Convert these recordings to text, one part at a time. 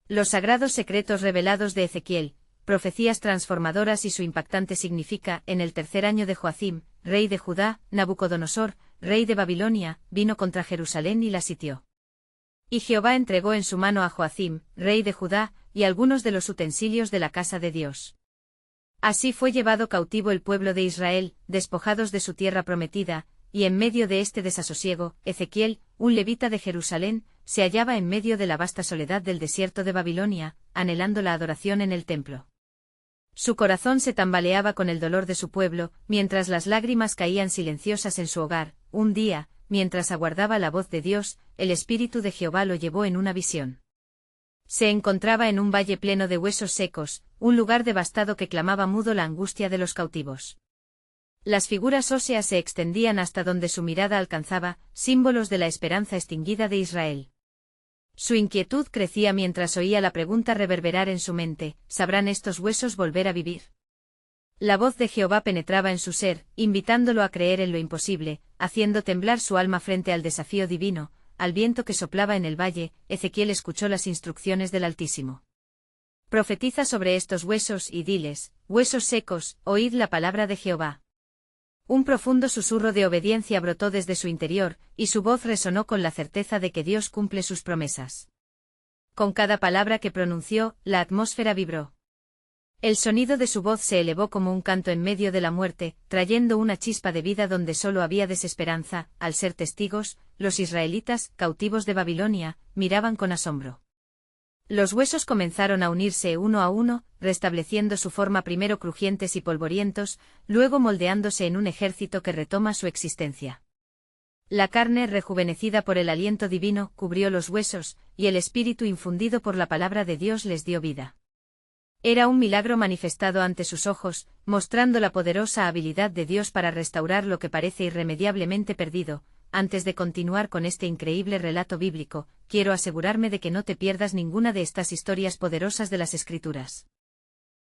Los sagrados secretos revelados de Ezequiel, profecías transformadoras y su impactante significa, en el tercer año de Joacim, rey de Judá, Nabucodonosor, rey de Babilonia, vino contra Jerusalén y la sitió. Y Jehová entregó en su mano a Joacim, rey de Judá, y algunos de los utensilios de la casa de Dios. Así fue llevado cautivo el pueblo de Israel, despojados de su tierra prometida, y en medio de este desasosiego, Ezequiel, un levita de Jerusalén, se hallaba en medio de la vasta soledad del desierto de Babilonia, anhelando la adoración en el templo. Su corazón se tambaleaba con el dolor de su pueblo, mientras las lágrimas caían silenciosas en su hogar. Un día, mientras aguardaba la voz de Dios, el Espíritu de Jehová lo llevó en una visión. Se encontraba en un valle pleno de huesos secos, un lugar devastado que clamaba mudo la angustia de los cautivos. Las figuras óseas se extendían hasta donde su mirada alcanzaba, símbolos de la esperanza extinguida de Israel. Su inquietud crecía mientras oía la pregunta reverberar en su mente: ¿sabrán estos huesos volver a vivir? La voz de Jehová penetraba en su ser, invitándolo a creer en lo imposible, haciendo temblar su alma frente al desafío divino, al viento que soplaba en el valle. Ezequiel escuchó las instrucciones del Altísimo. Profetiza sobre estos huesos y diles: huesos secos, oíd la palabra de Jehová. Un profundo susurro de obediencia brotó desde su interior, y su voz resonó con la certeza de que Dios cumple sus promesas. Con cada palabra que pronunció, la atmósfera vibró. El sonido de su voz se elevó como un canto en medio de la muerte, trayendo una chispa de vida donde solo había desesperanza. Al ser testigos, los israelitas, cautivos de Babilonia, miraban con asombro. Los huesos comenzaron a unirse uno a uno, restableciendo su forma, primero crujientes y polvorientos, luego moldeándose en un ejército que retoma su existencia. La carne, rejuvenecida por el aliento divino, cubrió los huesos, y el espíritu infundido por la palabra de Dios les dio vida. Era un milagro manifestado ante sus ojos, mostrando la poderosa habilidad de Dios para restaurar lo que parece irremediablemente perdido. Antes de continuar con este increíble relato bíblico, quiero asegurarme de que no te pierdas ninguna de estas historias poderosas de las Escrituras.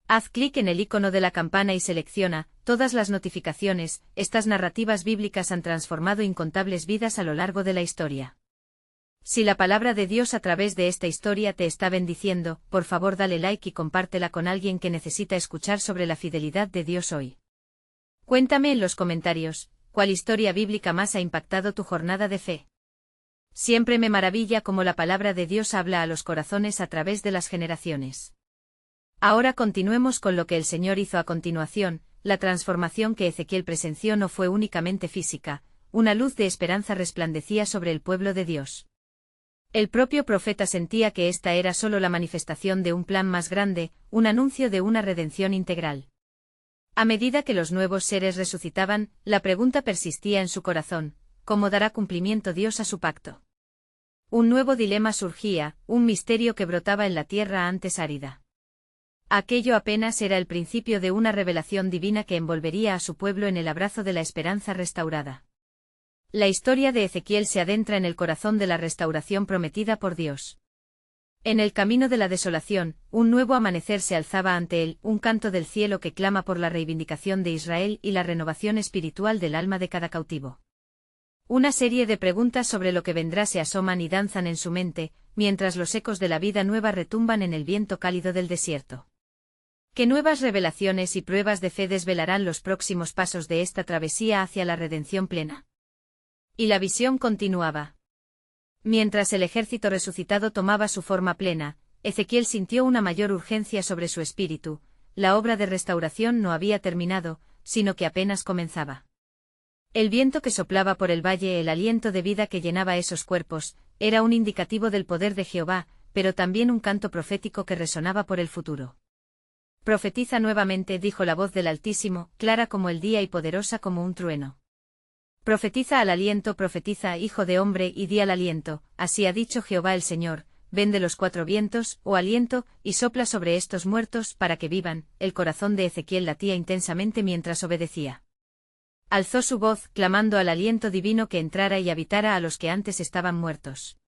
Haz clic en el icono de la campana y selecciona todas las notificaciones. Estas narrativas bíblicas han transformado incontables vidas a lo largo de la historia. Si la palabra de Dios a través de esta historia te está bendiciendo, por favor dale like y compártela con alguien que necesita escuchar sobre la fidelidad de Dios hoy. Cuéntame en los comentarios: ¿cuál historia bíblica más ha impactado tu jornada de fe? Siempre me maravilla cómo la palabra de Dios habla a los corazones a través de las generaciones. Ahora continuemos con lo que el Señor hizo a continuación. La transformación que Ezequiel presenció no fue únicamente física, una luz de esperanza resplandecía sobre el pueblo de Dios. El propio profeta sentía que esta era solo la manifestación de un plan más grande, un anuncio de una redención integral. A medida que los nuevos seres resucitaban, la pregunta persistía en su corazón: ¿cómo dará cumplimiento Dios a su pacto? Un nuevo dilema surgía, un misterio que brotaba en la tierra antes árida. Aquello apenas era el principio de una revelación divina que envolvería a su pueblo en el abrazo de la esperanza restaurada. La historia de Ezequiel se adentra en el corazón de la restauración prometida por Dios. En el camino de la desolación, un nuevo amanecer se alzaba ante él, un canto del cielo que clama por la reivindicación de Israel y la renovación espiritual del alma de cada cautivo. Una serie de preguntas sobre lo que vendrá se asoman y danzan en su mente, mientras los ecos de la vida nueva retumban en el viento cálido del desierto. ¿Qué nuevas revelaciones y pruebas de fe desvelarán los próximos pasos de esta travesía hacia la redención plena? Y la visión continuaba. Mientras el ejército resucitado tomaba su forma plena, Ezequiel sintió una mayor urgencia sobre su espíritu. La obra de restauración no había terminado, sino que apenas comenzaba. El viento que soplaba por el valle, el aliento de vida que llenaba esos cuerpos, era un indicativo del poder de Jehová, pero también un canto profético que resonaba por el futuro. Profetiza nuevamente, dijo la voz del Altísimo, clara como el día y poderosa como un trueno. Profetiza al aliento, profetiza, hijo de hombre, y di al aliento: así ha dicho Jehová el Señor, ven de los cuatro vientos, oh aliento, y sopla sobre estos muertos para que vivan. El corazón de Ezequiel latía intensamente mientras obedecía. Alzó su voz, clamando al aliento divino que entrara y habitara a los que antes estaban muertos.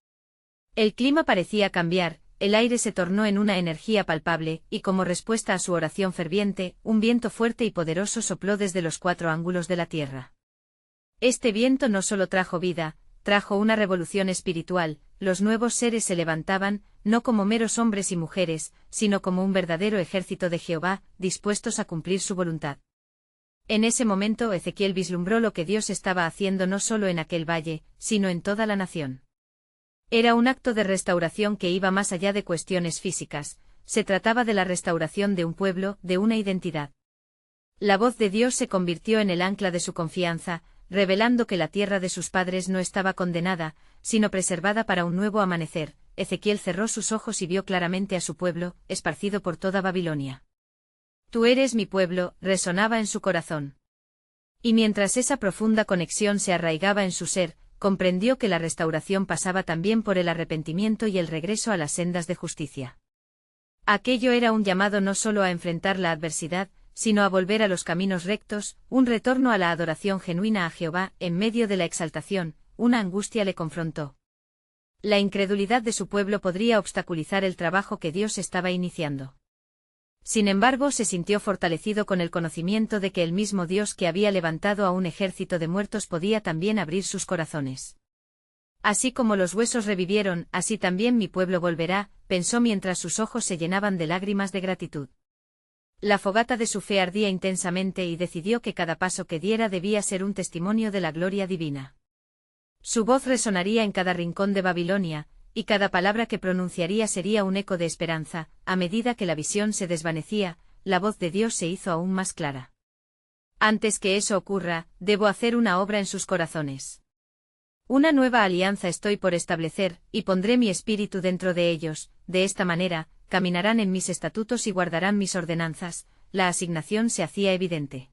El clima parecía cambiar, el aire se tornó en una energía palpable, y como respuesta a su oración ferviente, un viento fuerte y poderoso sopló desde los cuatro ángulos de la tierra. Este viento no solo trajo vida, trajo una revolución espiritual. Los nuevos seres se levantaban, no como meros hombres y mujeres, sino como un verdadero ejército de Jehová, dispuestos a cumplir su voluntad. En ese momento Ezequiel vislumbró lo que Dios estaba haciendo no solo en aquel valle, sino en toda la nación. Era un acto de restauración que iba más allá de cuestiones físicas, se trataba de la restauración de un pueblo, de una identidad. La voz de Dios se convirtió en el ancla de su confianza, revelando que la tierra de sus padres no estaba condenada, sino preservada para un nuevo amanecer. Ezequiel cerró sus ojos y vio claramente a su pueblo, esparcido por toda Babilonia. Tú eres mi pueblo, resonaba en su corazón. Y mientras esa profunda conexión se arraigaba en su ser, comprendió que la restauración pasaba también por el arrepentimiento y el regreso a las sendas de justicia. Aquello era un llamado no solo a enfrentar la adversidad, sino a volver a los caminos rectos, un retorno a la adoración genuina a Jehová. En medio de la exaltación, una angustia le confrontó. La incredulidad de su pueblo podría obstaculizar el trabajo que Dios estaba iniciando. Sin embargo, se sintió fortalecido con el conocimiento de que el mismo Dios que había levantado a un ejército de muertos podía también abrir sus corazones. Así como los huesos revivieron, así también mi pueblo volverá, pensó mientras sus ojos se llenaban de lágrimas de gratitud. La fogata de su fe ardía intensamente y decidió que cada paso que diera debía ser un testimonio de la gloria divina. Su voz resonaría en cada rincón de Babilonia, y cada palabra que pronunciaría sería un eco de esperanza. A medida que la visión se desvanecía, la voz de Dios se hizo aún más clara. Antes que eso ocurra, debo hacer una obra en sus corazones. Una nueva alianza estoy por establecer, y pondré mi espíritu dentro de ellos. De esta manera, caminarán en mis estatutos y guardarán mis ordenanzas. La asignación se hacía evidente.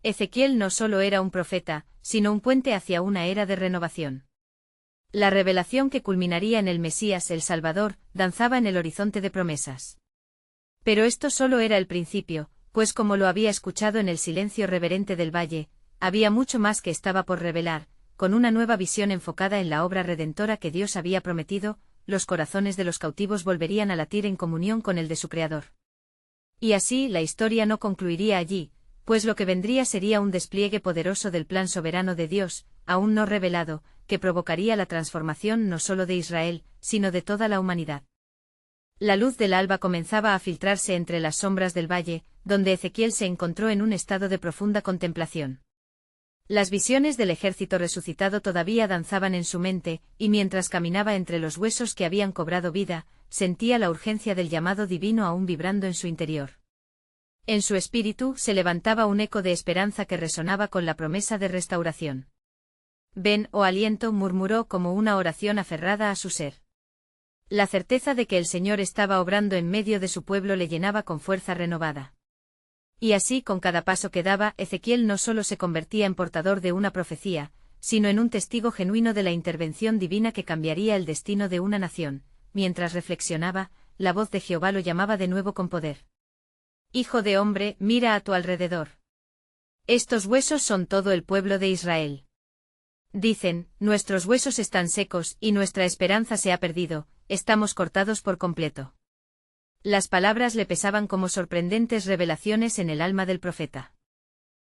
Ezequiel no solo era un profeta, sino un puente hacia una era de renovación. La revelación que culminaría en el Mesías el Salvador, danzaba en el horizonte de promesas. Pero esto solo era el principio, pues como lo había escuchado en el silencio reverente del valle, había mucho más que estaba por revelar. Con una nueva visión enfocada en la obra redentora que Dios había prometido, los corazones de los cautivos volverían a latir en comunión con el de su Creador. Y así la historia no concluiría allí, pues lo que vendría sería un despliegue poderoso del plan soberano de Dios, aún no revelado, que provocaría la transformación no solo de Israel, sino de toda la humanidad. La luz del alba comenzaba a filtrarse entre las sombras del valle, donde Ezequiel se encontró en un estado de profunda contemplación. Las visiones del ejército resucitado todavía danzaban en su mente, y mientras caminaba entre los huesos que habían cobrado vida, sentía la urgencia del llamado divino aún vibrando en su interior. En su espíritu se levantaba un eco de esperanza que resonaba con la promesa de restauración. Ven, oh aliento, murmuró como una oración aferrada a su ser. La certeza de que el Señor estaba obrando en medio de su pueblo le llenaba con fuerza renovada. Y así con cada paso que daba, Ezequiel no solo se convertía en portador de una profecía, sino en un testigo genuino de la intervención divina que cambiaría el destino de una nación. Mientras reflexionaba, la voz de Jehová lo llamaba de nuevo con poder. Hijo de hombre, mira a tu alrededor. Estos huesos son todo el pueblo de Israel. Dicen, nuestros huesos están secos y nuestra esperanza se ha perdido, estamos cortados por completo. Las palabras le pesaban como sorprendentes revelaciones en el alma del profeta.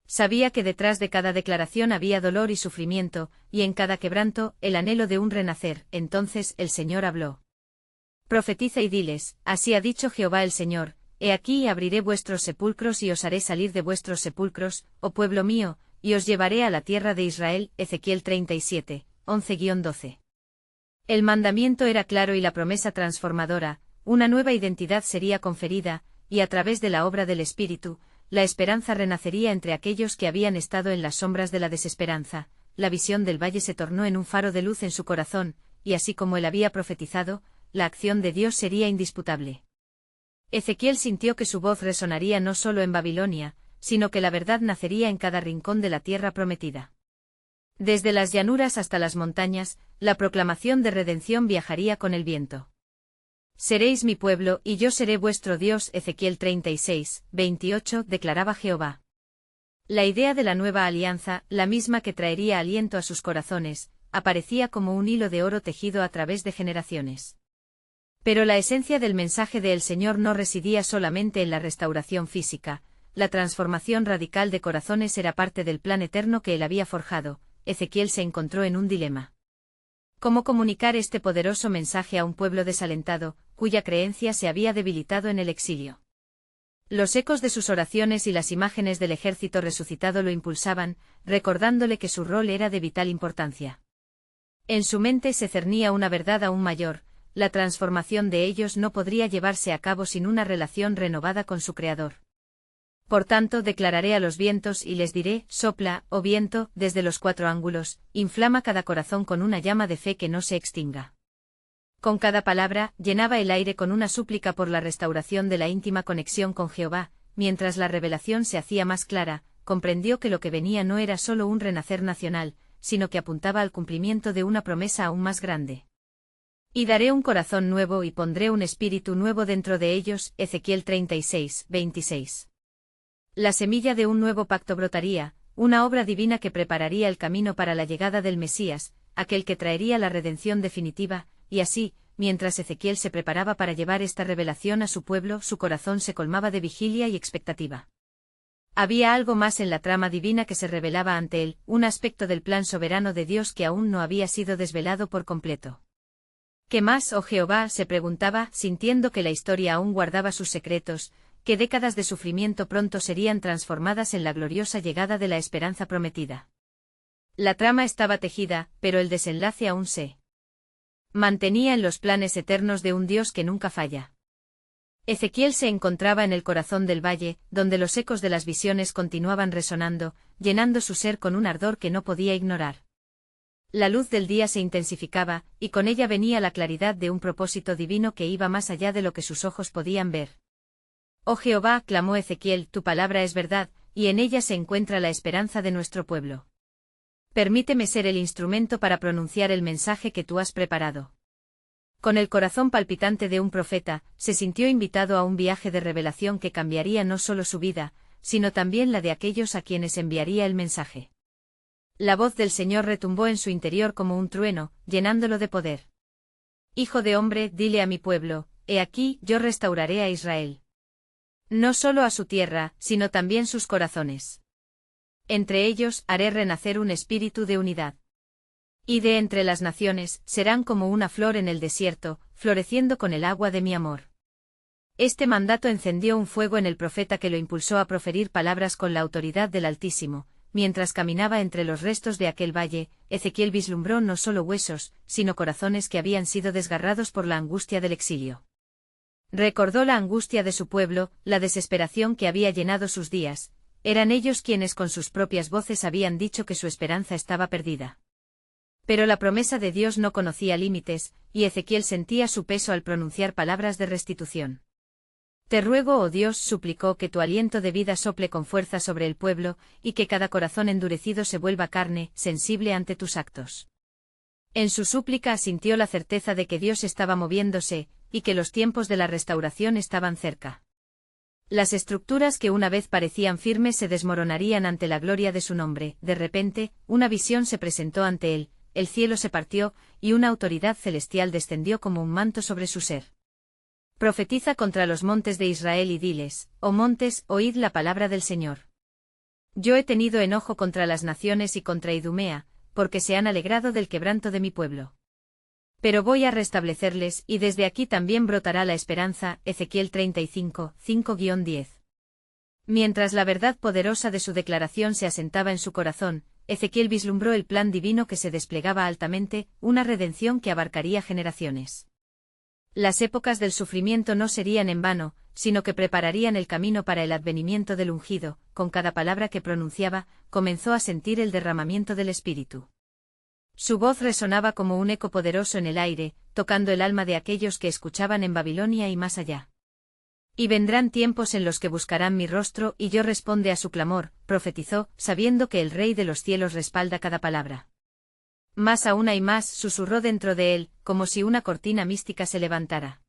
Sabía que detrás de cada declaración había dolor y sufrimiento, y en cada quebranto, el anhelo de un renacer. Entonces el Señor habló. Profetiza y diles, así ha dicho Jehová el Señor, he aquí abriré vuestros sepulcros y os haré salir de vuestros sepulcros, oh pueblo mío, y os llevaré a la tierra de Israel. Ezequiel 37, 11-12. El mandamiento era claro y la promesa transformadora, una nueva identidad sería conferida, y a través de la obra del Espíritu, la esperanza renacería entre aquellos que habían estado en las sombras de la desesperanza. La visión del valle se tornó en un faro de luz en su corazón, y así como él había profetizado, la acción de Dios sería indisputable. Ezequiel sintió que su voz resonaría no solo en Babilonia, sino que la verdad nacería en cada rincón de la tierra prometida. Desde las llanuras hasta las montañas, la proclamación de redención viajaría con el viento. Seréis mi pueblo y yo seré vuestro Dios. Ezequiel 36, 28, declaraba Jehová. La idea de la nueva alianza, la misma que traería aliento a sus corazones, aparecía como un hilo de oro tejido a través de generaciones. Pero la esencia del mensaje del Señor no residía solamente en la restauración física, la transformación radical de corazones era parte del plan eterno que él había forjado. Ezequiel se encontró en un dilema. ¿Cómo comunicar este poderoso mensaje a un pueblo desalentado, cuya creencia se había debilitado en el exilio? Los ecos de sus oraciones y las imágenes del ejército resucitado lo impulsaban, recordándole que su rol era de vital importancia. En su mente se cernía una verdad aún mayor: la transformación de ellos no podría llevarse a cabo sin una relación renovada con su Creador. Por tanto, declararé a los vientos y les diré: sopla, oh viento, desde los 4 ángulos, inflama cada corazón con una llama de fe que no se extinga. Con cada palabra, llenaba el aire con una súplica por la restauración de la íntima conexión con Jehová. Mientras la revelación se hacía más clara, comprendió que lo que venía no era solo un renacer nacional, sino que apuntaba al cumplimiento de una promesa aún más grande. Y daré un corazón nuevo y pondré un espíritu nuevo dentro de ellos. Ezequiel 36, 26. La semilla de un nuevo pacto brotaría, una obra divina que prepararía el camino para la llegada del Mesías, aquel que traería la redención definitiva. Y así, mientras Ezequiel se preparaba para llevar esta revelación a su pueblo, su corazón se colmaba de vigilia y expectativa. Había algo más en la trama divina que se revelaba ante él, un aspecto del plan soberano de Dios que aún no había sido desvelado por completo. ¿Qué más, oh Jehová?, se preguntaba, sintiendo que la historia aún guardaba sus secretos, que décadas de sufrimiento pronto serían transformadas en la gloriosa llegada de la esperanza prometida. La trama estaba tejida, pero el desenlace aún se mantenía en los planes eternos de un Dios que nunca falla. Ezequiel se encontraba en el corazón del valle, donde los ecos de las visiones continuaban resonando, llenando su ser con un ardor que no podía ignorar. La luz del día se intensificaba, y con ella venía la claridad de un propósito divino que iba más allá de lo que sus ojos podían ver. Oh Jehová, clamó Ezequiel, tu palabra es verdad, y en ella se encuentra la esperanza de nuestro pueblo. Permíteme ser el instrumento para pronunciar el mensaje que tú has preparado. Con el corazón palpitante de un profeta, se sintió invitado a un viaje de revelación que cambiaría no solo su vida, sino también la de aquellos a quienes enviaría el mensaje. La voz del Señor retumbó en su interior como un trueno, llenándolo de poder. Hijo de hombre, dile a mi pueblo: he aquí, yo restauraré a Israel. No solo a su tierra, sino también sus corazones. Entre ellos haré renacer un espíritu de unidad. Y de entre las naciones, serán como una flor en el desierto, floreciendo con el agua de mi amor. Este mandato encendió un fuego en el profeta que lo impulsó a proferir palabras con la autoridad del Altísimo. Mientras caminaba entre los restos de aquel valle, Ezequiel vislumbró no solo huesos, sino corazones que habían sido desgarrados por la angustia del exilio. Recordó la angustia de su pueblo, la desesperación que había llenado sus días. Eran ellos quienes con sus propias voces habían dicho que su esperanza estaba perdida. Pero la promesa de Dios no conocía límites, y Ezequiel sentía su peso al pronunciar palabras de restitución. Te ruego, oh Dios, suplicó, que tu aliento de vida sople con fuerza sobre el pueblo, y que cada corazón endurecido se vuelva carne, sensible ante tus actos. En su súplica sintió la certeza de que Dios estaba moviéndose, y que los tiempos de la restauración estaban cerca. Las estructuras que una vez parecían firmes se desmoronarían ante la gloria de su nombre. De repente, una visión se presentó ante él, el cielo se partió, y una autoridad celestial descendió como un manto sobre su ser. Profetiza contra los montes de Israel y diles: oh montes, oíd la palabra del Señor. Yo he tenido enojo contra las naciones y contra Idumea, porque se han alegrado del quebranto de mi pueblo. Pero voy a restablecerles, y desde aquí también brotará la esperanza. Ezequiel 35, 5-10. Mientras la verdad poderosa de su declaración se asentaba en su corazón, Ezequiel vislumbró el plan divino que se desplegaba altamente, una redención que abarcaría generaciones. Las épocas del sufrimiento no serían en vano, sino que prepararían el camino para el advenimiento del ungido. Con cada palabra que pronunciaba, comenzó a sentir el derramamiento del Espíritu. Su voz resonaba como un eco poderoso en el aire, tocando el alma de aquellos que escuchaban en Babilonia y más allá. Y vendrán tiempos en los que buscarán mi rostro, y yo responde a su clamor, profetizó, sabiendo que el Rey de los cielos respalda cada palabra. Más aún hay más, susurró dentro de él, como si una cortina mística se levantara.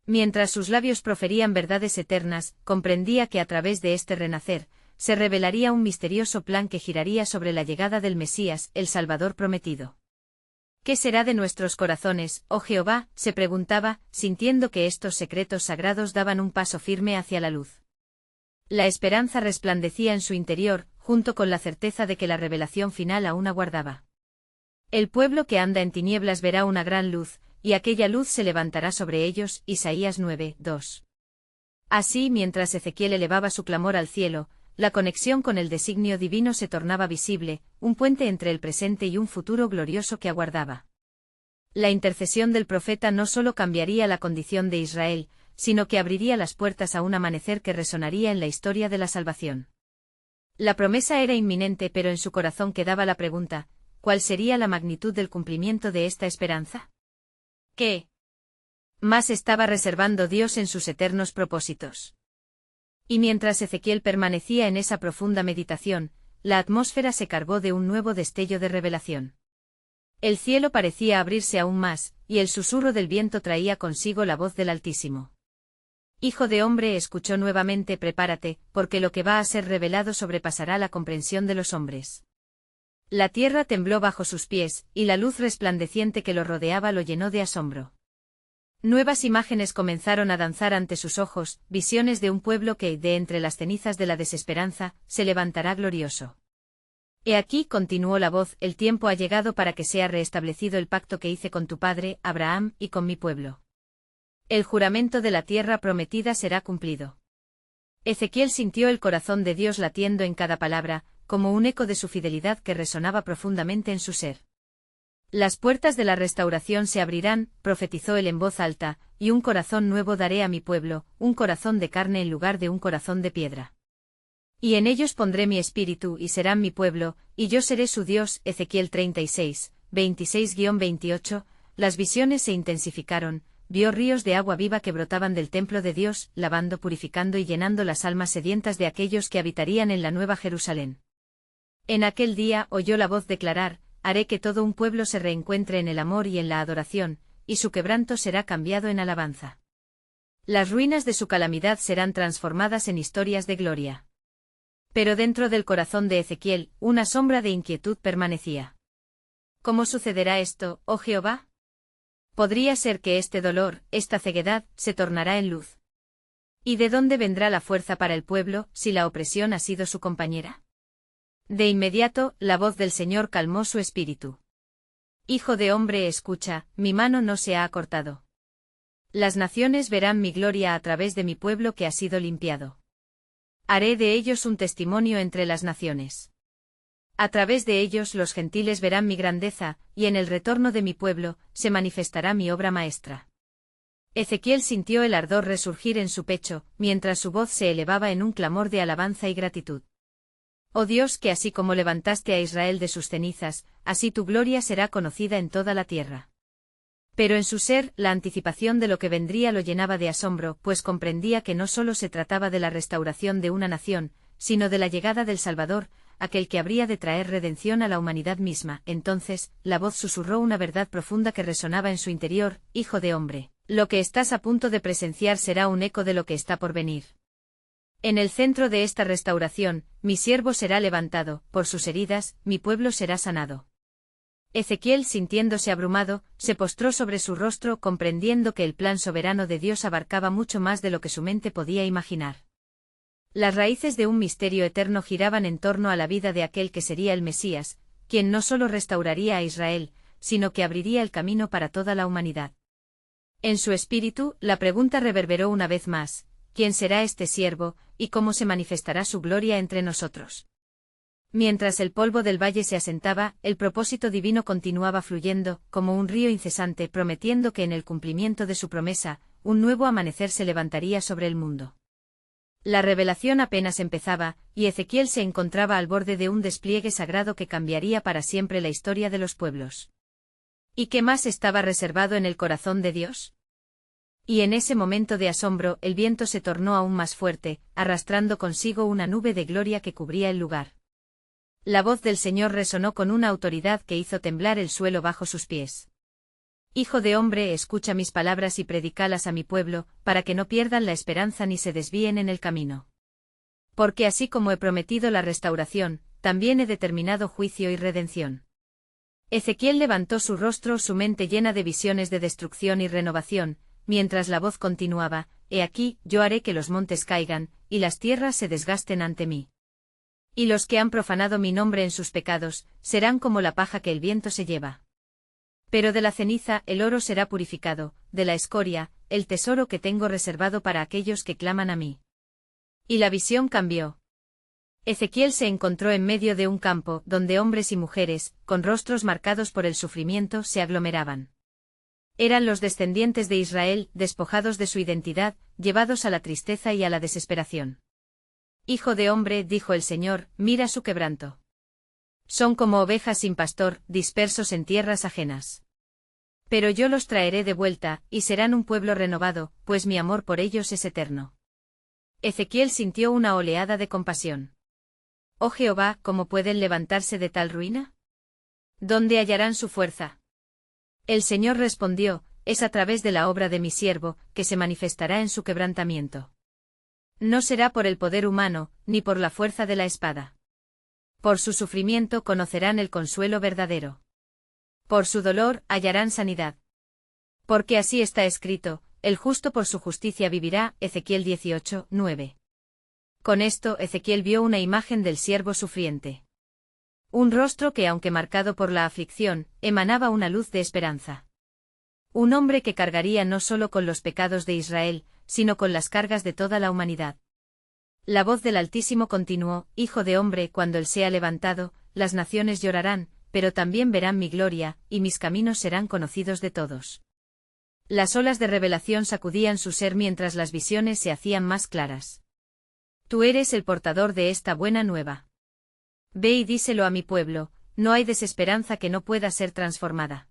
Mientras sus labios proferían verdades eternas, comprendía que a través de este renacer, se revelaría un misterioso plan que giraría sobre la llegada del Mesías, el Salvador prometido. ¿Qué será de nuestros corazones, oh Jehová?, se preguntaba, sintiendo que estos secretos sagrados daban un paso firme hacia la luz. La esperanza resplandecía en su interior, junto con la certeza de que la revelación final aún aguardaba. El pueblo que anda en tinieblas verá una gran luz, y aquella luz se levantará sobre ellos. Isaías 9:2. Así, mientras Ezequiel elevaba su clamor al cielo, la conexión con el designio divino se tornaba visible, un puente entre el presente y un futuro glorioso que aguardaba. La intercesión del profeta no solo cambiaría la condición de Israel, sino que abriría las puertas a un amanecer que resonaría en la historia de la salvación. La promesa era inminente, pero en su corazón quedaba la pregunta: ¿cuál sería la magnitud del cumplimiento de esta esperanza? ¿Qué más estaba reservando Dios en sus eternos propósitos? Y mientras Ezequiel permanecía en esa profunda meditación, la atmósfera se cargó de un nuevo destello de revelación. El cielo parecía abrirse aún más, y el susurro del viento traía consigo la voz del Altísimo. Hijo de hombre, escuchó nuevamente: prepárate, porque lo que va a ser revelado sobrepasará la comprensión de los hombres. La tierra tembló bajo sus pies, y la luz resplandeciente que lo rodeaba lo llenó de asombro. Nuevas imágenes comenzaron a danzar ante sus ojos, visiones de un pueblo que, de entre las cenizas de la desesperanza, se levantará glorioso. He aquí, continuó la voz, el tiempo ha llegado para que sea reestablecido el pacto que hice con tu padre, Abraham, y con mi pueblo. El juramento de la tierra prometida será cumplido. Ezequiel sintió el corazón de Dios latiendo en cada palabra, como un eco de su fidelidad que resonaba profundamente en su ser. Las puertas de la restauración se abrirán, profetizó él en voz alta, y un corazón nuevo daré a mi pueblo, un corazón de carne en lugar de un corazón de piedra. Y en ellos pondré mi espíritu y serán mi pueblo, y yo seré su Dios. Ezequiel 36, 26-28, las visiones se intensificaron, vio ríos de agua viva que brotaban del templo de Dios, lavando, purificando y llenando las almas sedientas de aquellos que habitarían en la Nueva Jerusalén. En aquel día oyó la voz declarar: haré que todo un pueblo se reencuentre en el amor y en la adoración, y su quebranto será cambiado en alabanza. Las ruinas de su calamidad serán transformadas en historias de gloria. Pero dentro del corazón de Ezequiel, una sombra de inquietud permanecía. ¿Cómo sucederá esto, oh Jehová? ¿Podría ser que este dolor, esta ceguedad, se tornará en luz? ¿Y de dónde vendrá la fuerza para el pueblo, si la opresión ha sido su compañera? De inmediato, la voz del Señor calmó su espíritu. Hijo de hombre, escucha, mi mano no se ha acortado. Las naciones verán mi gloria a través de mi pueblo que ha sido limpiado. Haré de ellos un testimonio entre las naciones. A través de ellos los gentiles verán mi grandeza, y en el retorno de mi pueblo, se manifestará mi obra maestra. Ezequiel sintió el ardor resurgir en su pecho, mientras su voz se elevaba en un clamor de alabanza y gratitud. Oh Dios, que así como levantaste a Israel de sus cenizas, así tu gloria será conocida en toda la tierra. Pero en su ser, la anticipación de lo que vendría lo llenaba de asombro, pues comprendía que no solo se trataba de la restauración de una nación, sino de la llegada del Salvador, aquel que habría de traer redención a la humanidad misma. Entonces, la voz susurró una verdad profunda que resonaba en su interior: hijo de hombre, lo que estás a punto de presenciar será un eco de lo que está por venir. En el centro de esta restauración, mi siervo será levantado, por sus heridas, mi pueblo será sanado. Ezequiel, sintiéndose abrumado, se postró sobre su rostro, comprendiendo que el plan soberano de Dios abarcaba mucho más de lo que su mente podía imaginar. Las raíces de un misterio eterno giraban en torno a la vida de aquel que sería el Mesías, quien no solo restauraría a Israel, sino que abriría el camino para toda la humanidad. En su espíritu, la pregunta reverberó una vez más: ¿quién será este siervo, y cómo se manifestará su gloria entre nosotros? Mientras el polvo del valle se asentaba, el propósito divino continuaba fluyendo, como un río incesante, prometiendo que en el cumplimiento de su promesa, un nuevo amanecer se levantaría sobre el mundo. La revelación apenas empezaba, y Ezequiel se encontraba al borde de un despliegue sagrado que cambiaría para siempre la historia de los pueblos. ¿Y qué más estaba reservado en el corazón de Dios? Y en ese momento de asombro, el viento se tornó aún más fuerte, arrastrando consigo una nube de gloria que cubría el lugar. La voz del Señor resonó con una autoridad que hizo temblar el suelo bajo sus pies. Hijo de hombre, escucha mis palabras y predícalas a mi pueblo, para que no pierdan la esperanza ni se desvíen en el camino. Porque así como he prometido la restauración, también he determinado juicio y redención. Ezequiel levantó su rostro, su mente llena de visiones de destrucción y renovación, mientras la voz continuaba: he aquí, yo haré que los montes caigan, y las tierras se desgasten ante mí. Y los que han profanado mi nombre en sus pecados, serán como la paja que el viento se lleva. Pero de la ceniza el oro será purificado, de la escoria, el tesoro que tengo reservado para aquellos que claman a mí. Y la visión cambió. Ezequiel se encontró en medio de un campo, donde hombres y mujeres, con rostros marcados por el sufrimiento, se aglomeraban. Eran los descendientes de Israel, despojados de su identidad, llevados a la tristeza y a la desesperación. Hijo de hombre, dijo el Señor, mira su quebranto. Son como ovejas sin pastor, dispersos en tierras ajenas. Pero yo los traeré de vuelta, y serán un pueblo renovado, pues mi amor por ellos es eterno. Ezequiel sintió una oleada de compasión. Oh Jehová, ¿cómo pueden levantarse de tal ruina? ¿Dónde hallarán su fuerza? El Señor respondió, es a través de la obra de mi siervo, que se manifestará en su quebrantamiento. No será por el poder humano, ni por la fuerza de la espada. Por su sufrimiento conocerán el consuelo verdadero. Por su dolor hallarán sanidad. Porque así está escrito, el justo por su justicia vivirá, Ezequiel 18, 9. Con esto Ezequiel vio una imagen del siervo sufriente. Un rostro que, aunque marcado por la aflicción, emanaba una luz de esperanza. Un hombre que cargaría no solo con los pecados de Israel, sino con las cargas de toda la humanidad. La voz del Altísimo continuó, Hijo de hombre, cuando él sea levantado, las naciones llorarán, pero también verán mi gloria, y mis caminos serán conocidos de todos. Las olas de revelación sacudían su ser mientras las visiones se hacían más claras. Tú eres el portador de esta buena nueva. Ve y díselo a mi pueblo, no hay desesperanza que no pueda ser transformada.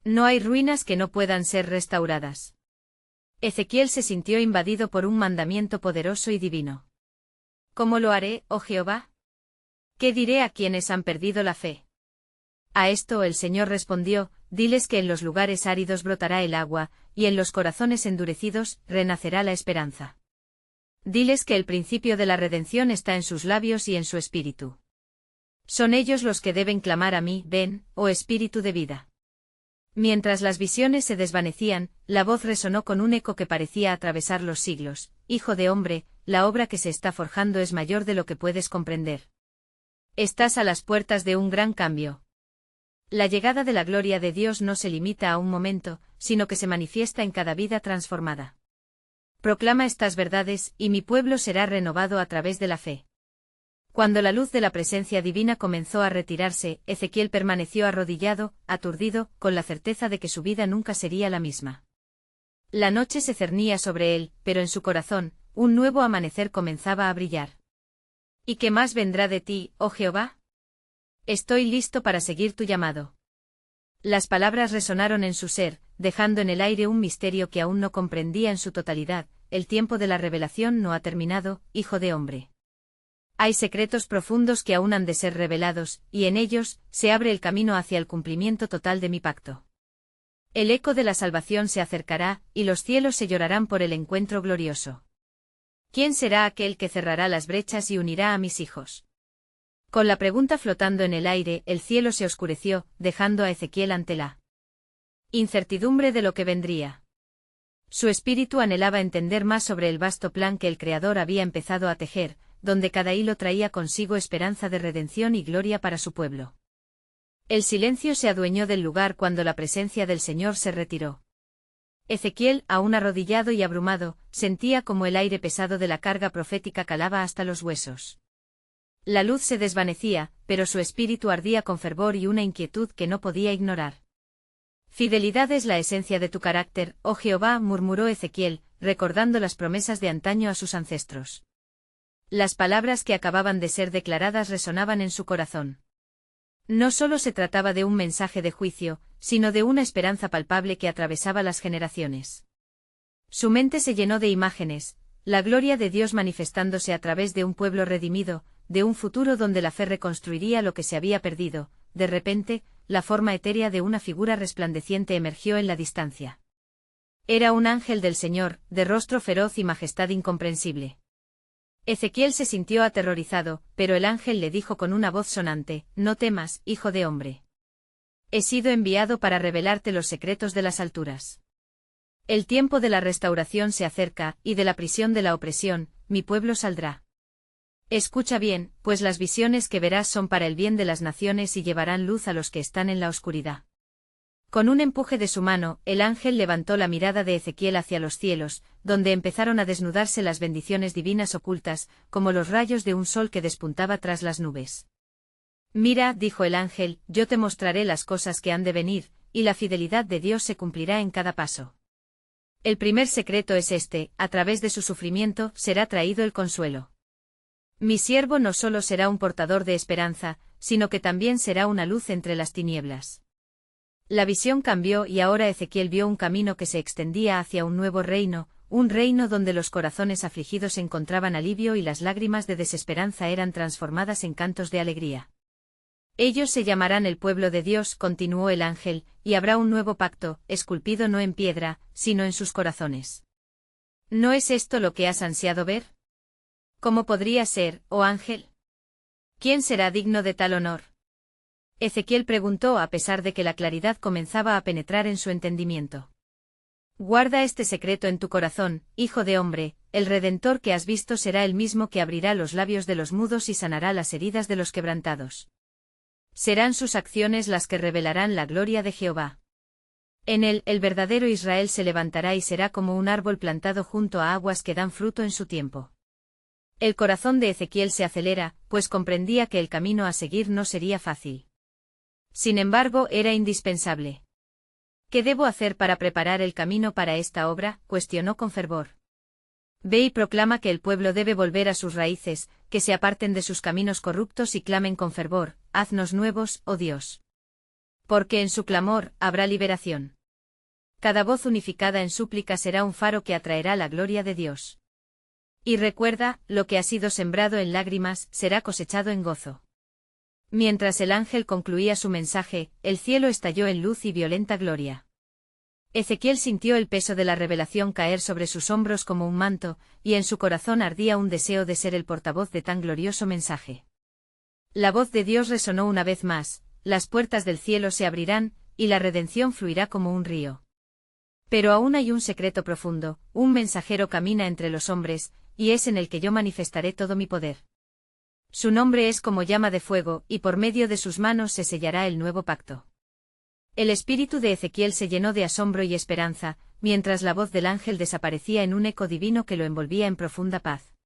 No hay ruinas que no puedan ser restauradas. Ezequiel se sintió invadido por un mandamiento poderoso y divino. ¿Cómo lo haré, oh Jehová? ¿Qué diré a quienes han perdido la fe? A esto el Señor respondió, diles que en los lugares áridos brotará el agua, y en los corazones endurecidos renacerá la esperanza. Diles que el principio de la redención está en sus labios y en su espíritu. Son ellos los que deben clamar a mí, ven, oh espíritu de vida. Mientras las visiones se desvanecían, la voz resonó con un eco que parecía atravesar los siglos, Hijo de hombre, la obra que se está forjando es mayor de lo que puedes comprender. Estás a las puertas de un gran cambio. La llegada de la gloria de Dios no se limita a un momento, sino que se manifiesta en cada vida transformada. Proclama estas verdades, y mi pueblo será renovado a través de la fe. Cuando la luz de la presencia divina comenzó a retirarse, Ezequiel permaneció arrodillado, aturdido, con la certeza de que su vida nunca sería la misma. La noche se cernía sobre él, pero en su corazón, un nuevo amanecer comenzaba a brillar. ¿Y qué más vendrá de ti, oh Jehová? Estoy listo para seguir tu llamado. Las palabras resonaron en su ser, dejando en el aire un misterio que aún no comprendía en su totalidad. El tiempo de la revelación no ha terminado, hijo de hombre. Hay secretos profundos que aún han de ser revelados, y en ellos se abre el camino hacia el cumplimiento total de mi pacto. El eco de la salvación se acercará, y los cielos se llorarán por el encuentro glorioso. ¿Quién será aquel que cerrará las brechas y unirá a mis hijos? Con la pregunta flotando en el aire, el cielo se oscureció, dejando a Ezequiel ante la incertidumbre de lo que vendría. Su espíritu anhelaba entender más sobre el vasto plan que el Creador había empezado a tejer, donde cada hilo traía consigo esperanza de redención y gloria para su pueblo. El silencio se adueñó del lugar cuando la presencia del Señor se retiró. Ezequiel, aún arrodillado y abrumado, sentía como el aire pesado de la carga profética calaba hasta los huesos. La luz se desvanecía, pero su espíritu ardía con fervor y una inquietud que no podía ignorar. Fidelidad es la esencia de tu carácter, oh Jehová, murmuró Ezequiel, recordando las promesas de antaño a sus ancestros. Las palabras que acababan de ser declaradas resonaban en su corazón. No solo se trataba de un mensaje de juicio, sino de una esperanza palpable que atravesaba las generaciones. Su mente se llenó de imágenes, la gloria de Dios manifestándose a través de un pueblo redimido, de un futuro donde la fe reconstruiría lo que se había perdido. De repente, la forma etérea de una figura resplandeciente emergió en la distancia. Era un ángel del Señor, de rostro feroz y majestad incomprensible. Ezequiel se sintió aterrorizado, pero el ángel le dijo con una voz sonante, no temas, hijo de hombre. He sido enviado para revelarte los secretos de las alturas. El tiempo de la restauración se acerca, y de la prisión de la opresión, mi pueblo saldrá. Escucha bien, pues las visiones que verás son para el bien de las naciones y llevarán luz a los que están en la oscuridad. Con un empuje de su mano, el ángel levantó la mirada de Ezequiel hacia los cielos, donde empezaron a desnudarse las bendiciones divinas ocultas, como los rayos de un sol que despuntaba tras las nubes. Mira, dijo el ángel, yo te mostraré las cosas que han de venir, y la fidelidad de Dios se cumplirá en cada paso. El primer secreto es este: a través de su sufrimiento será traído el consuelo. Mi siervo no solo será un portador de esperanza, sino que también será una luz entre las tinieblas. La visión cambió y ahora Ezequiel vio un camino que se extendía hacia un nuevo reino, un reino donde los corazones afligidos encontraban alivio y las lágrimas de desesperanza eran transformadas en cantos de alegría. Ellos se llamarán el pueblo de Dios, continuó el ángel, y habrá un nuevo pacto, esculpido no en piedra, sino en sus corazones. ¿No es esto lo que has ansiado ver? ¿Cómo podría ser, oh ángel? ¿Quién será digno de tal honor? Ezequiel preguntó a pesar de que la claridad comenzaba a penetrar en su entendimiento. Guarda este secreto en tu corazón, hijo de hombre, el Redentor que has visto será el mismo que abrirá los labios de los mudos y sanará las heridas de los quebrantados. Serán sus acciones las que revelarán la gloria de Jehová. En él, el verdadero Israel se levantará y será como un árbol plantado junto a aguas que dan fruto en su tiempo. El corazón de Ezequiel se acelera, pues comprendía que el camino a seguir no sería fácil. Sin embargo, era indispensable. ¿Qué debo hacer para preparar el camino para esta obra?, cuestionó con fervor. Ve y proclama que el pueblo debe volver a sus raíces, que se aparten de sus caminos corruptos y clamen con fervor: haznos nuevos, oh Dios. Porque en su clamor habrá liberación. Cada voz unificada en súplica será un faro que atraerá la gloria de Dios. Y recuerda, lo que ha sido sembrado en lágrimas será cosechado en gozo. Mientras el ángel concluía su mensaje, el cielo estalló en luz y violenta gloria. Ezequiel sintió el peso de la revelación caer sobre sus hombros como un manto, y en su corazón ardía un deseo de ser el portavoz de tan glorioso mensaje. La voz de Dios resonó una vez más: las puertas del cielo se abrirán, y la redención fluirá como un río. Pero aún hay un secreto profundo: un mensajero camina entre los hombres, y es en el que yo manifestaré todo mi poder. Su nombre es como llama de fuego, y por medio de sus manos se sellará el nuevo pacto. El espíritu de Ezequiel se llenó de asombro y esperanza, mientras la voz del ángel desaparecía en un eco divino que lo envolvía en profunda paz.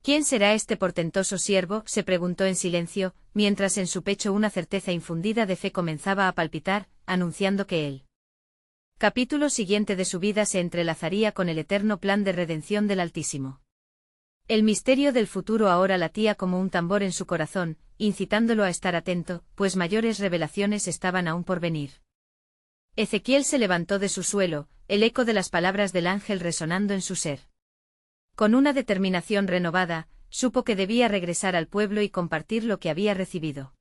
¿Quién será este portentoso siervo?, se preguntó en silencio, mientras en su pecho una certeza infundida de fe comenzaba a palpitar, anunciando que el capítulo siguiente de su vida se entrelazaría con el eterno plan de redención del Altísimo. El misterio del futuro ahora latía como un tambor en su corazón, incitándolo a estar atento, pues mayores revelaciones estaban aún por venir. Ezequiel se levantó de su suelo, el eco de las palabras del ángel resonando en su ser. Con una determinación renovada, supo que debía regresar al pueblo y compartir lo que había recibido.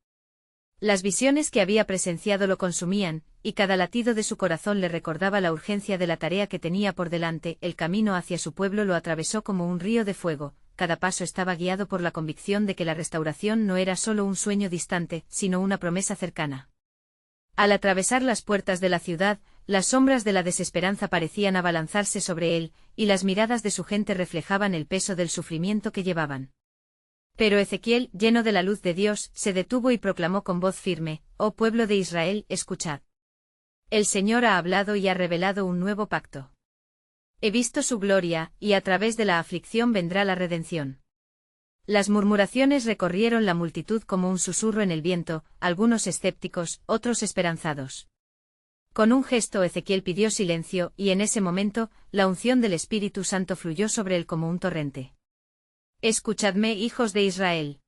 Las visiones que había presenciado lo consumían, y cada latido de su corazón le recordaba la urgencia de la tarea que tenía por delante. El camino hacia su pueblo lo atravesó como un río de fuego, cada paso estaba guiado por la convicción de que la restauración no era solo un sueño distante, sino una promesa cercana. Al atravesar las puertas de la ciudad, las sombras de la desesperanza parecían abalanzarse sobre él, y las miradas de su gente reflejaban el peso del sufrimiento que llevaban. Pero Ezequiel, lleno de la luz de Dios, se detuvo y proclamó con voz firme: «Oh pueblo de Israel, escuchad. El Señor ha hablado y ha revelado un nuevo pacto. He visto su gloria, y a través de la aflicción vendrá la redención». Las murmuraciones recorrieron la multitud como un susurro en el viento, algunos escépticos, otros esperanzados. Con un gesto Ezequiel pidió silencio, y en ese momento, la unción del Espíritu Santo fluyó sobre él como un torrente. «Escuchadme, hijos de Israel.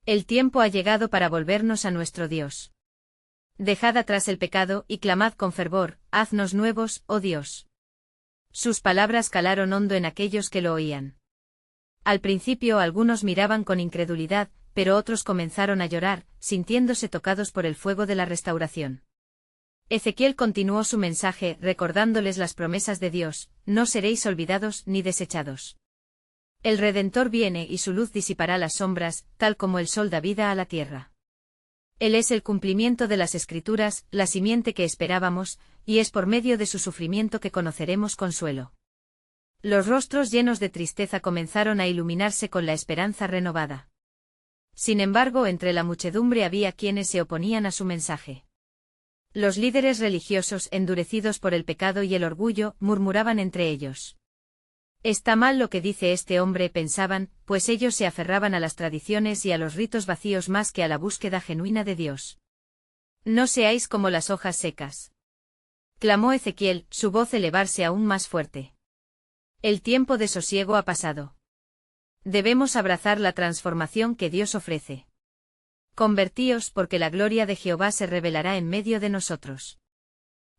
El tiempo ha llegado para volvernos a nuestro Dios. Dejad atrás el pecado, y clamad con fervor: haznos nuevos, oh Dios». Sus palabras calaron hondo en aquellos que lo oían. Al principio algunos miraban con incredulidad, pero otros comenzaron a llorar, sintiéndose tocados por el fuego de la restauración. Ezequiel continuó su mensaje, recordándoles las promesas de Dios: «No seréis olvidados ni desechados. El Redentor viene y su luz disipará las sombras, tal como el sol da vida a la tierra. Él es el cumplimiento de las Escrituras, la simiente que esperábamos, y es por medio de su sufrimiento que conoceremos consuelo». Los rostros llenos de tristeza comenzaron a iluminarse con la esperanza renovada. Sin embargo, entre la muchedumbre había quienes se oponían a su mensaje. Los líderes religiosos, endurecidos por el pecado y el orgullo, murmuraban entre ellos. Está mal lo que dice este hombre, pensaban, pues ellos se aferraban a las tradiciones y a los ritos vacíos más que a la búsqueda genuina de Dios. No seáis como las hojas secas. Clamó Ezequiel, su voz elevarse aún más fuerte. El tiempo de sosiego ha pasado. Debemos abrazar la transformación que Dios ofrece. Convertíos porque la gloria de Jehová se revelará en medio de nosotros.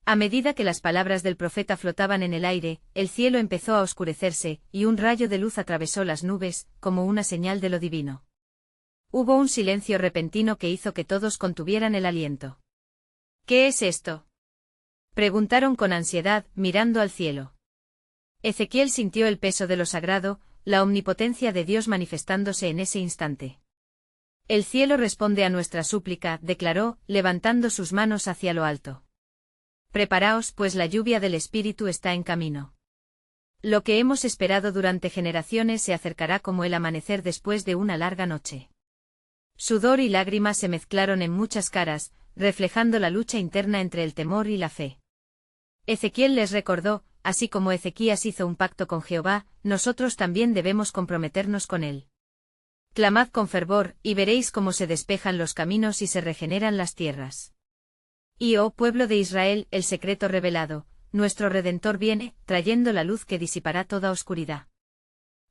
A medida que las palabras del profeta flotaban en el aire, el cielo empezó a oscurecerse, y un rayo de luz atravesó las nubes, como una señal de lo divino. Hubo un silencio repentino que hizo que todos contuvieran el aliento. ¿Qué es esto?, preguntaron con ansiedad, mirando al cielo. Ezequiel sintió el peso de lo sagrado, la omnipotencia de Dios manifestándose en ese instante. El cielo responde a nuestra súplica, declaró, levantando sus manos hacia lo alto. Preparaos, pues la lluvia del Espíritu está en camino. Lo que hemos esperado durante generaciones se acercará como el amanecer después de una larga noche. Sudor y lágrimas se mezclaron en muchas caras, reflejando la lucha interna entre el temor y la fe. Ezequiel les recordó, así como Ezequías hizo un pacto con Jehová, nosotros también debemos comprometernos con él. Clamad con fervor, y veréis cómo se despejan los caminos y se regeneran las tierras. Y oh pueblo de Israel, el secreto revelado, nuestro Redentor viene, trayendo la luz que disipará toda oscuridad.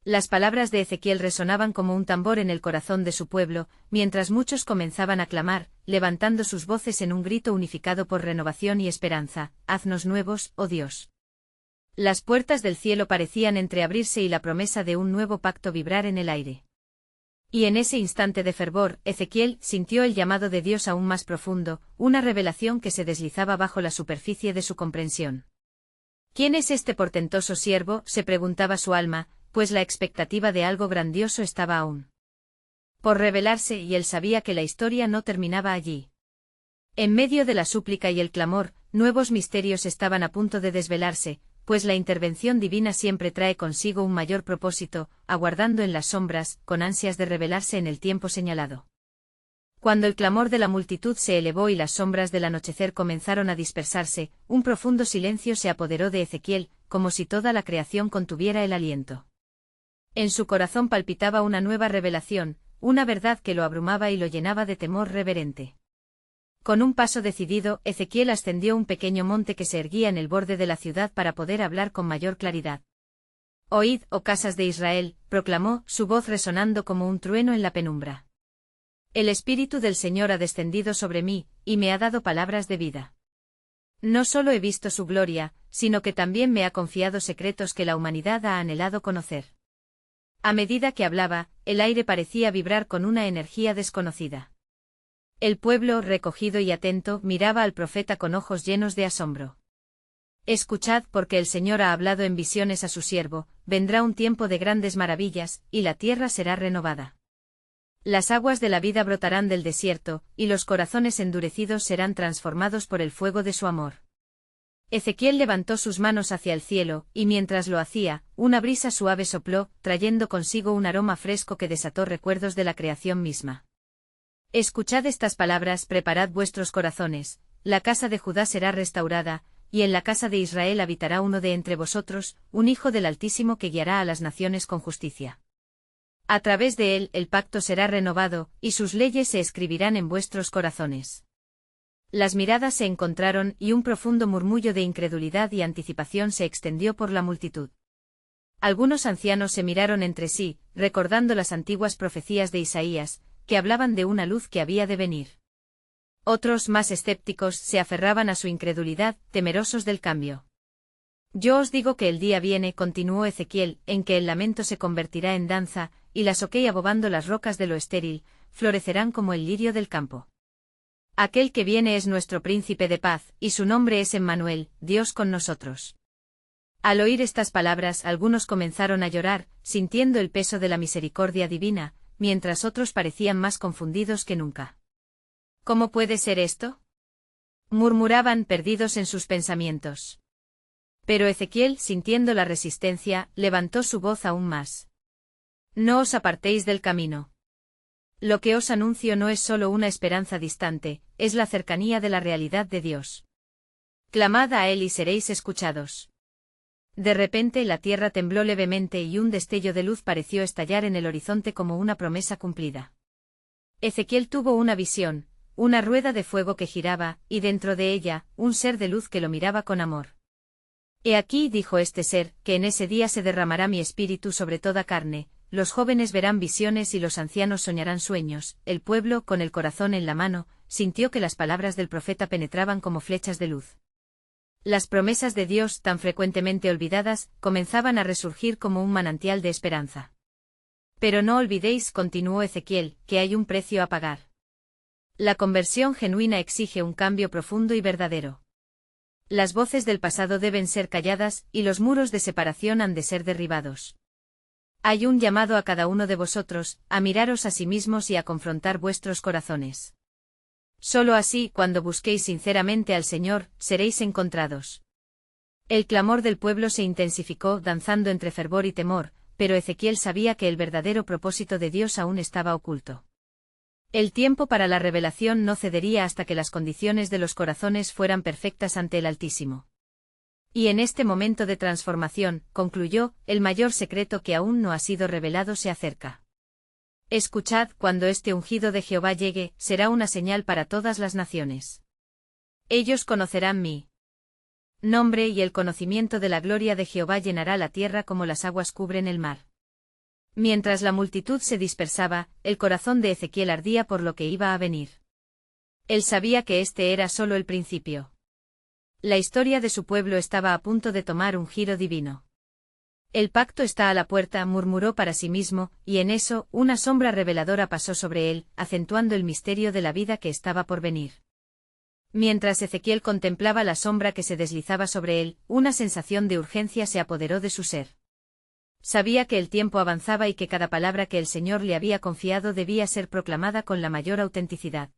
Las palabras de Ezequiel resonaban como un tambor en el corazón de su pueblo, mientras muchos comenzaban a clamar, levantando sus voces en un grito unificado por renovación y esperanza, haznos nuevos, oh Dios. Las puertas del cielo parecían entreabrirse y la promesa de un nuevo pacto vibrar en el aire. Y en ese instante de fervor, Ezequiel sintió el llamado de Dios aún más profundo, una revelación que se deslizaba bajo la superficie de su comprensión. ¿Quién es este portentoso siervo?, se preguntaba su alma, pues la expectativa de algo grandioso estaba aún por revelarse y él sabía que la historia no terminaba allí. En medio de la súplica y el clamor, nuevos misterios estaban a punto de desvelarse, pues la intervención divina siempre trae consigo un mayor propósito, aguardando en las sombras, con ansias de revelarse en el tiempo señalado. Cuando el clamor de la multitud se elevó y las sombras del anochecer comenzaron a dispersarse, un profundo silencio se apoderó de Ezequiel, como si toda la creación contuviera el aliento. En su corazón palpitaba una nueva revelación, una verdad que lo abrumaba y lo llenaba de temor reverente. Con un paso decidido, Ezequiel ascendió un pequeño monte que se erguía en el borde de la ciudad para poder hablar con mayor claridad. Oíd, oh casas de Israel, proclamó, su voz resonando como un trueno en la penumbra. El Espíritu del Señor ha descendido sobre mí, y me ha dado palabras de vida. No solo he visto su gloria, sino que también me ha confiado secretos que la humanidad ha anhelado conocer. A medida que hablaba, el aire parecía vibrar con una energía desconocida. El pueblo, recogido y atento, miraba al profeta con ojos llenos de asombro. Escuchad, porque el Señor ha hablado en visiones a su siervo, vendrá un tiempo de grandes maravillas, y la tierra será renovada. Las aguas de la vida brotarán del desierto, y los corazones endurecidos serán transformados por el fuego de su amor. Ezequiel levantó sus manos hacia el cielo, y mientras lo hacía, una brisa suave sopló, trayendo consigo un aroma fresco que desató recuerdos de la creación misma. Escuchad estas palabras, preparad vuestros corazones, la casa de Judá será restaurada, y en la casa de Israel habitará uno de entre vosotros, un hijo del Altísimo que guiará a las naciones con justicia. A través de él el pacto será renovado, y sus leyes se escribirán en vuestros corazones. Las miradas se encontraron y un profundo murmullo de incredulidad y anticipación se extendió por la multitud. Algunos ancianos se miraron entre sí, recordando las antiguas profecías de Isaías, que hablaban de una luz que había de venir. Otros, más escépticos, se aferraban a su incredulidad, temerosos del cambio. Yo os digo que el día viene, continuó Ezequiel, en que el lamento se convertirá en danza, y la soqueya bobando las rocas de lo estéril, florecerán como el lirio del campo. Aquel que viene es nuestro príncipe de paz, y su nombre es Emmanuel, Dios con nosotros. Al oír estas palabras, algunos comenzaron a llorar, sintiendo el peso de la misericordia divina, mientras otros parecían más confundidos que nunca. ¿Cómo puede ser esto?, murmuraban, perdidos en sus pensamientos. Pero Ezequiel, sintiendo la resistencia, levantó su voz aún más. No os apartéis del camino. Lo que os anuncio no es solo una esperanza distante, es la cercanía de la realidad de Dios. Clamad a Él y seréis escuchados. De repente la tierra tembló levemente y un destello de luz pareció estallar en el horizonte como una promesa cumplida. Ezequiel tuvo una visión, una rueda de fuego que giraba, y dentro de ella, un ser de luz que lo miraba con amor. He aquí, dijo este ser, que en ese día se derramará mi espíritu sobre toda carne, los jóvenes verán visiones y los ancianos soñarán sueños. El pueblo, con el corazón en la mano, sintió que las palabras del profeta penetraban como flechas de luz. Las promesas de Dios, tan frecuentemente olvidadas, comenzaban a resurgir como un manantial de esperanza. Pero no olvidéis, continuó Ezequiel, que hay un precio a pagar. La conversión genuina exige un cambio profundo y verdadero. Las voces del pasado deben ser calladas, y los muros de separación han de ser derribados. Hay un llamado a cada uno de vosotros, a miraros a sí mismos y a confrontar vuestros corazones. Solo así, cuando busquéis sinceramente al Señor, seréis encontrados. El clamor del pueblo se intensificó, danzando entre fervor y temor, pero Ezequiel sabía que el verdadero propósito de Dios aún estaba oculto. El tiempo para la revelación no cedería hasta que las condiciones de los corazones fueran perfectas ante el Altísimo. Y en este momento de transformación, concluyó, el mayor secreto que aún no ha sido revelado se acerca. Escuchad, cuando este ungido de Jehová llegue, será una señal para todas las naciones. Ellos conocerán mi nombre y el conocimiento de la gloria de Jehová llenará la tierra como las aguas cubren el mar. Mientras la multitud se dispersaba, el corazón de Ezequiel ardía por lo que iba a venir. Él sabía que este era solo el principio. La historia de su pueblo estaba a punto de tomar un giro divino. El pacto está a la puerta, murmuró para sí mismo, y en eso, una sombra reveladora pasó sobre él, acentuando el misterio de la vida que estaba por venir. Mientras Ezequiel contemplaba la sombra que se deslizaba sobre él, una sensación de urgencia se apoderó de su ser. Sabía que el tiempo avanzaba y que cada palabra que el Señor le había confiado debía ser proclamada con la mayor autenticidad.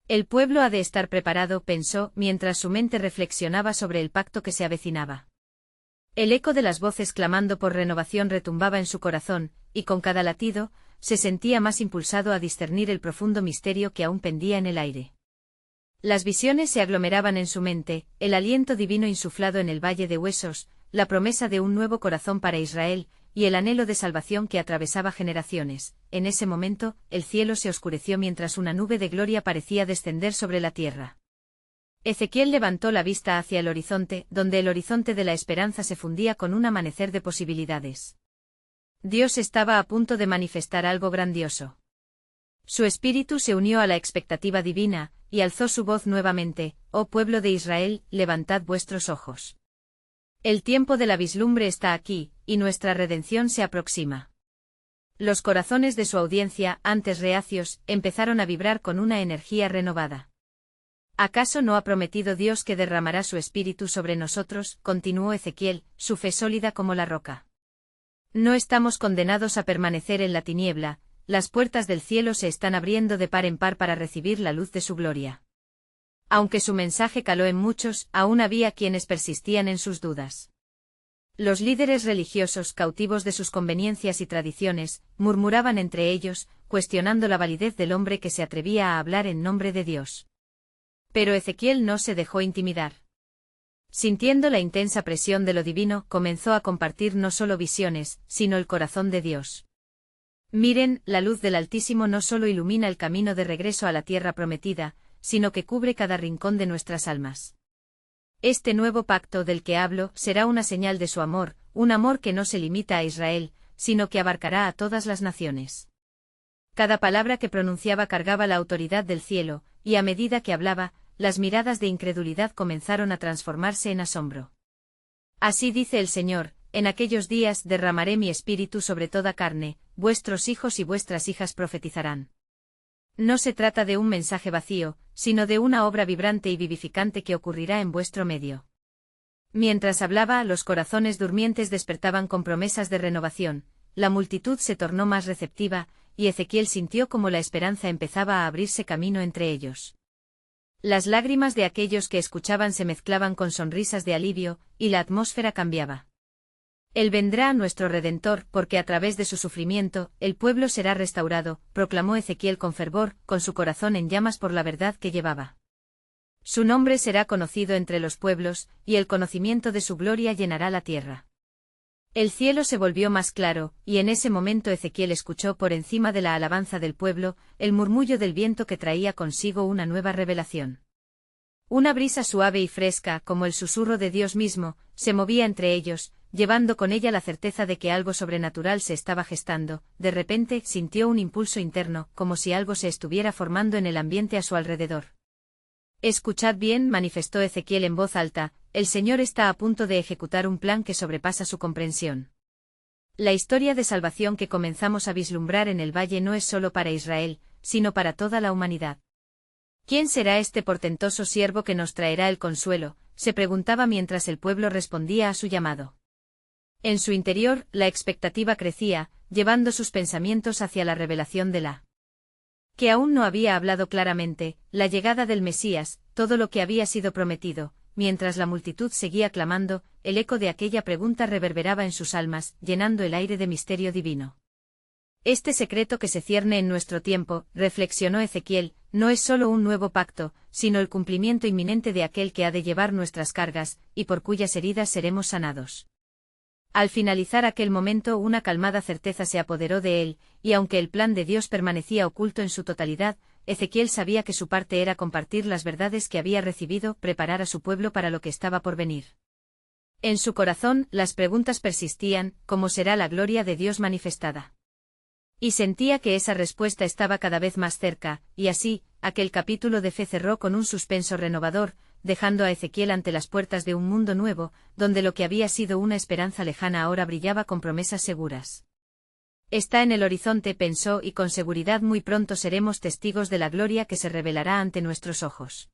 El pueblo ha de estar preparado, pensó, mientras su mente reflexionaba sobre el pacto que se avecinaba. El eco de las voces clamando por renovación retumbaba en su corazón, y con cada latido, se sentía más impulsado a discernir el profundo misterio que aún pendía en el aire. Las visiones se aglomeraban en su mente, el aliento divino insuflado en el valle de huesos, la promesa de un nuevo corazón para Israel, y el anhelo de salvación que atravesaba generaciones. En ese momento, el cielo se oscureció mientras una nube de gloria parecía descender sobre la tierra. Ezequiel levantó la vista hacia el horizonte, donde el horizonte de la esperanza se fundía con un amanecer de posibilidades. Dios estaba a punto de manifestar algo grandioso. Su espíritu se unió a la expectativa divina, y alzó su voz nuevamente: «Oh pueblo de Israel, levantad vuestros ojos. El tiempo de la vislumbre está aquí, y nuestra redención se aproxima». Los corazones de su audiencia, antes reacios, empezaron a vibrar con una energía renovada. ¿Acaso no ha prometido Dios que derramará su espíritu sobre nosotros?, continuó Ezequiel, su fe sólida como la roca. No estamos condenados a permanecer en la tiniebla, las puertas del cielo se están abriendo de par en par para recibir la luz de su gloria. Aunque su mensaje caló en muchos, aún había quienes persistían en sus dudas. Los líderes religiosos, cautivos de sus conveniencias y tradiciones, murmuraban entre ellos, cuestionando la validez del hombre que se atrevía a hablar en nombre de Dios. Pero Ezequiel no se dejó intimidar. Sintiendo la intensa presión de lo divino, comenzó a compartir no solo visiones, sino el corazón de Dios. Miren, la luz del Altísimo no solo ilumina el camino de regreso a la tierra prometida, sino que cubre cada rincón de nuestras almas. Este nuevo pacto del que hablo será una señal de su amor, un amor que no se limita a Israel, sino que abarcará a todas las naciones. Cada palabra que pronunciaba cargaba la autoridad del cielo, y a medida que hablaba, las miradas de incredulidad comenzaron a transformarse en asombro. Así dice el Señor: en aquellos días derramaré mi espíritu sobre toda carne, vuestros hijos y vuestras hijas profetizarán. No se trata de un mensaje vacío, sino de una obra vibrante y vivificante que ocurrirá en vuestro medio. Mientras hablaba, los corazones durmientes despertaban con promesas de renovación, la multitud se tornó más receptiva, y Ezequiel sintió como la esperanza empezaba a abrirse camino entre ellos. Las lágrimas de aquellos que escuchaban se mezclaban con sonrisas de alivio, y la atmósfera cambiaba. Él vendrá, nuestro Redentor, porque a través de su sufrimiento, el pueblo será restaurado, proclamó Ezequiel con fervor, con su corazón en llamas por la verdad que llevaba. Su nombre será conocido entre los pueblos, y el conocimiento de su gloria llenará la tierra. El cielo se volvió más claro, y en ese momento Ezequiel escuchó por encima de la alabanza del pueblo, el murmullo del viento que traía consigo una nueva revelación. Una brisa suave y fresca, como el susurro de Dios mismo, se movía entre ellos, llevando con ella la certeza de que algo sobrenatural se estaba gestando. De repente, sintió un impulso interno, como si algo se estuviera formando en el ambiente a su alrededor. Escuchad bien, manifestó Ezequiel en voz alta, el Señor está a punto de ejecutar un plan que sobrepasa su comprensión. La historia de salvación que comenzamos a vislumbrar en el valle no es solo para Israel, sino para toda la humanidad. ¿Quién será este portentoso siervo que nos traerá el consuelo?, se preguntaba mientras el pueblo respondía a su llamado. En su interior, la expectativa crecía, llevando sus pensamientos hacia la revelación de la que aún no había hablado claramente, la llegada del Mesías, todo lo que había sido prometido. Mientras la multitud seguía clamando, el eco de aquella pregunta reverberaba en sus almas, llenando el aire de misterio divino. Este secreto que se cierne en nuestro tiempo, reflexionó Ezequiel, no es solo un nuevo pacto, sino el cumplimiento inminente de aquel que ha de llevar nuestras cargas, y por cuyas heridas seremos sanados. Al finalizar aquel momento una calmada certeza se apoderó de él, y aunque el plan de Dios permanecía oculto en su totalidad, Ezequiel sabía que su parte era compartir las verdades que había recibido, preparar a su pueblo para lo que estaba por venir. En su corazón, las preguntas persistían, ¿cómo será la gloria de Dios manifestada? Y sentía que esa respuesta estaba cada vez más cerca, y así, aquel capítulo de fe cerró con un suspenso renovador, dejando a Ezequiel ante las puertas de un mundo nuevo, donde lo que había sido una esperanza lejana ahora brillaba con promesas seguras. Está en el horizonte, pensó, y con seguridad muy pronto seremos testigos de la gloria que se revelará ante nuestros ojos.